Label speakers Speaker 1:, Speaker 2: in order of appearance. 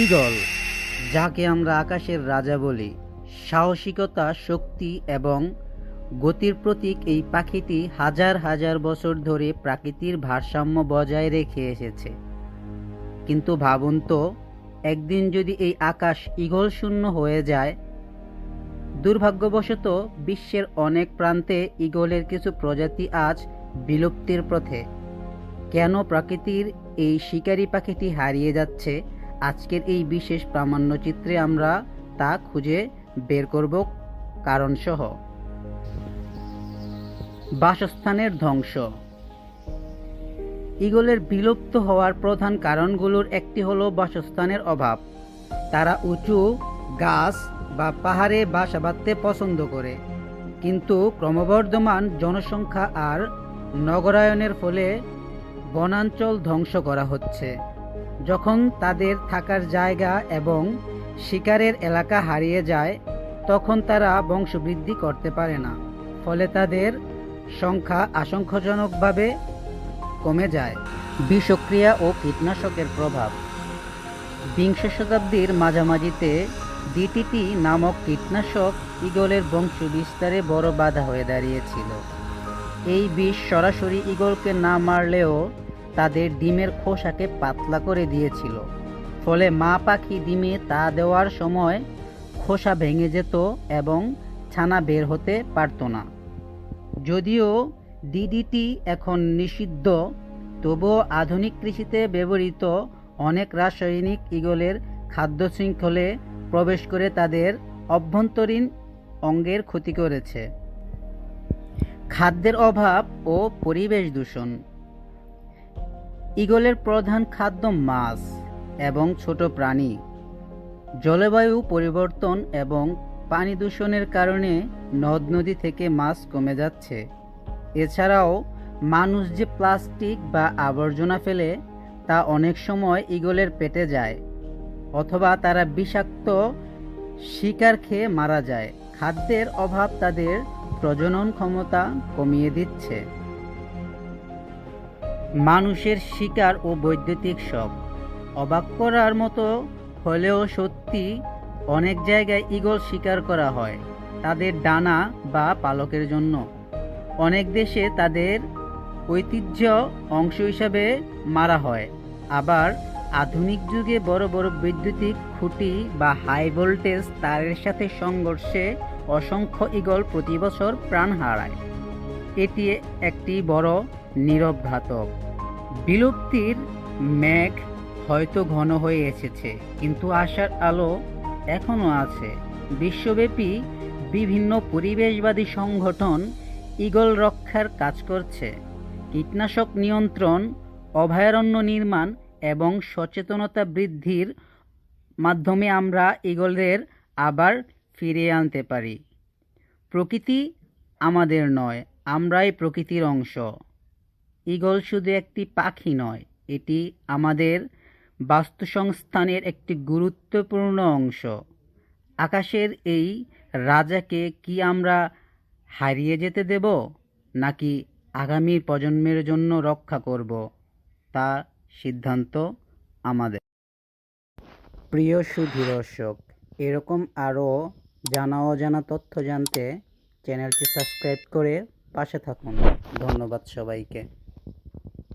Speaker 1: Eagle, যাকে আমরা আকাশের রাজা বলি, সাহসিকতা, শক্তি এবং গতির প্রতীক। এই পাখিটি হাজার হাজার বছর ধরে প্রকৃতির ভারসাম্য বজায় রেখে এসেছে। কিন্তু ভাবুন তো, একদিন যদি এই আকাশ ঈগল শূন্য হয়ে যায়। দুর্ভাগ্যবশত বিশ্বের অনেক প্রান্তে ঈগলের কিছু প্রজাতি আজ বিলুপ্তির পথে। কেন প্রকৃতির এই শিকারী পাখিটি হারিয়ে যাচ্ছে? আজকের এই বিশেষ প্রামাণ্যচিত্রে আমরা তা খুঁজে বের করব কারণসহ। বাসস্থানের ধ্বংস। ঈগলের বিলুপ্ত হওয়ার প্রধান কারণগুলোর একটি হলো বাসস্থানের অভাব। তারা উঁচু গাছ বা পাহাড়ে বাসা বাঁধতে পছন্দ করে, কিন্তু ক্রমবর্ধমান জনসংখ্যা আর নগরায়নের ফলে বনাঞ্চল ধ্বংস করা হচ্ছে। যখন তাদের থাকার জায়গা এবং শিকারের এলাকা হারিয়ে যায়, তখন তারা বংশবৃদ্ধি করতে পারে না, ফলে তাদের সংখ্যা আশঙ্কাজনকভাবে কমে যায়। বিষক্রিয়া ও কীটনাশকের প্রভাব। বিংশ শতাব্দীর মাঝামাঝিতে ডিটিটি নামক কীটনাশক ঈগলের বংশ বিস্তারে বড় বাধা হয়ে দাঁড়িয়েছিল। এই বিষ সরাসরি ঈগলকে না মারলেও তাদের ডিমের খোসাকে পাতলা করে দিয়েছিল, ফলে মা পাখি ডিমে তা দেওয়ার সময় খোসা ভেঙে যেত এবং ছানা বের হতে পারত না। যদিও ডিডিটি এখন নিষিদ্ধ, তবুও আধুনিক কৃষিতে ব্যবহৃত অনেক রাসায়নিক ঈগলের খাদ্য শৃঙ্খলে প্রবেশ করে তাদের অভ্যন্তরীণ অঙ্গের ক্ষতি করেছে। খাদ্যের অভাব ও পরিবেশ দূষণ। ঈগলের প্রধান খাদ্য মাছ এবং ছোট প্রাণী। জলবায়ু পরিবর্তন এবং পানি দূষণের কারণে নদ নদী থেকে মাছ কমে যাচ্ছে। এছাড়াও মানুষ যে প্লাস্টিক বা আবর্জনা ফেলে, তা অনেক সময় ঈগলের পেটে যায়, অথবা তারা বিষাক্ত শিকার খেয়ে মারা যায়। খাদ্যের অভাব তাদের প্রজনন ক্ষমতা কমিয়ে দিচ্ছে। মানুষের শিকার ও বৈদ্যুতিক শক। অবাক করার মতো হলেও সত্যি, অনেক জায়গায় ঈগল শিকার করা হয় তাদের ডানা বা পালকের জন্য। অনেক দেশে তাদের ঐতিহ্য অংশ হিসাবে মারা হয়। আবার আধুনিক যুগে বড় বড় বৈদ্যুতিক খুঁটি বা হাই ভোল্টেজ তারের সাথে সংঘর্ষে অসংখ্য ঈগল প্রতি বছর প্রাণ হারায়। এটি একটি বড় নীরব ঘাতক। বিলুপ্তির মেঘ হয়তো ঘন হয়ে এসেছে, কিন্তু আশার আলো এখনও আছে। বিশ্বব্যাপী বিভিন্ন পরিবেশবাদী সংগঠন ঈগল রক্ষার কাজ করছে। কীটনাশক নিয়ন্ত্রণ, অভয়ারণ্য নির্মাণ এবং সচেতনতা বৃদ্ধির মাধ্যমে আমরা ঈগলদের আবার ফিরিয়ে আনতে পারি। প্রকৃতি আমাদের নয়, আমরাই প্রকৃতির অংশ। ঈগল শুধু একটি পাখি নয়, এটি আমাদের বাস্তুসংস্থানের একটি গুরুত্বপূর্ণ অংশ। আকাশের এই রাজাকে কি আমরা হারিয়ে যেতে দেব, নাকি আগামী প্রজন্মের জন্য রক্ষা করব, তা সিদ্ধান্ত আমাদের। প্রিয় সুধী দর্শক, এরকম আরও জানা অজানা তথ্য জানতে চ্যানেলটি সাবস্ক্রাইব করে পাশে থাকুন। ধন্যবাদ সবাইকে।